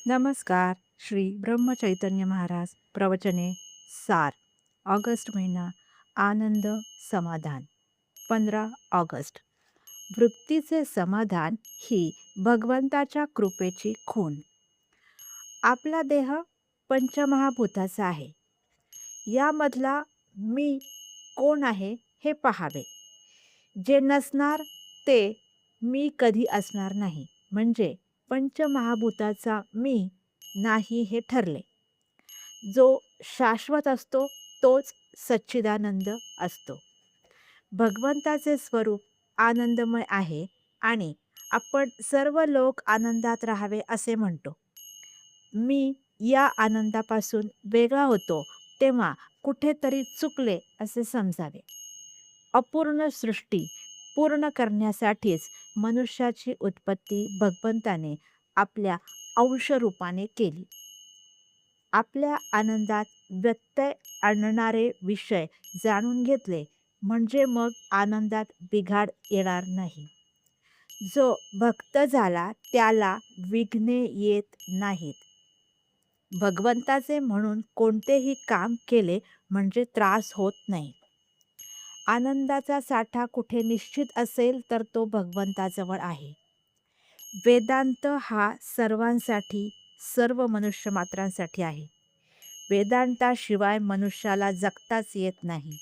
नमस्कार. श्री ब्रह्मचैतन्य महाराज प्रवचने सार. ऑगस्ट महिना. आनंद समाधान. 15 ऑगस्ट. वृत्तीचे समाधान ही भगवंताच्या कृपेची खूण. आपला देह पंचमहाभूताचा आहे. यामधला मी कोण आहे हे पाहावे. जे नसणार ते मी कधी असणार नाही. म्हणजे पंचमहाभूताचा मी नाही हे ठरले. जो शाश्वत असतो तोच सच्चिदानंद असतो. भगवंताचे स्वरूप आनंदमय आहे आणि आपण सर्व लोक आनंदात राहावे असे म्हणतो. मी या आनंदापासून वेगळा होतो तेव्हा कुठेतरी चुकले असे समजावे. अपूर्ण सृष्टी पूर्ण करण्यासाठीच मनुष्याची उत्पत्ती भगवंताने आपल्या अंशरूपाने केली. आपल्या आनंदात व्यत्यय आणणारे विषय जाणून घेतले म्हणजे मग आनंदात बिघाड येणार नाही. जो भक्त झाला त्याला विघ्ने येत नाहीत. भगवंताचे म्हणून कोणतेही काम केले म्हणजे त्रास होत नाही. आनंदाचा साठा कुठे निश्चित असेल तर तो भगवंताजवळ आहे. वेदांत हा सर्वांसाठी, सर्व मनुष्यमात्रांसाठी आहे. वेदांताशिवाय मनुष्याला जगताच येत नाही.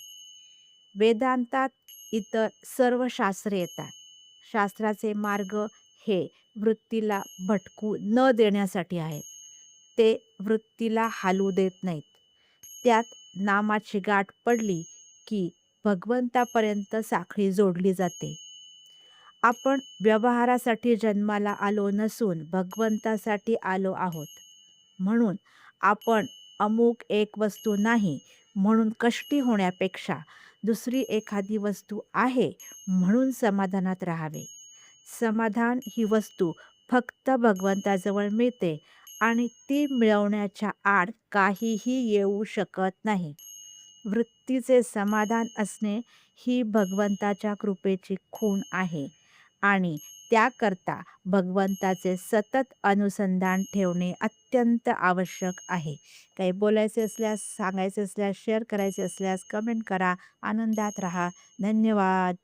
वेदांतात इतर सर्व शास्त्रे येतात. शास्त्राचे मार्ग हे वृत्तीला भटकू न देण्यासाठी आहेत. ते वृत्तीला हालू देत नाहीत. त्यात नामाची गाठ पडली की भगवंतापर्यंत साखळी जोडली जाते. आपण व्यवहारासाठी जन्माला आलो नसून भगवंतासाठी आलो आहोत. म्हणून आपण अमुक एक वस्तू नाही म्हणून कष्टी होण्यापेक्षा दुसरी एखादी वस्तू आहे म्हणून समाधानात राहावे. समाधान ही वस्तू फक्त भगवंताजवळ मिळते आणि ती मिळवण्याच्या आड काहीही येऊ शकत नाही. वृत्तीचे समाधान असणे ही भगवंताच्या कृपेची खूण आहे आणि त्याकरता भगवंताचे सतत अनुसंधान ठेवणे अत्यंत आवश्यक आहे. काही बोलायचे असल्यास, सांगायचे असल्यास, शेअर करायचे असल्यास कमेंट करा. आनंदात राहा. धन्यवाद.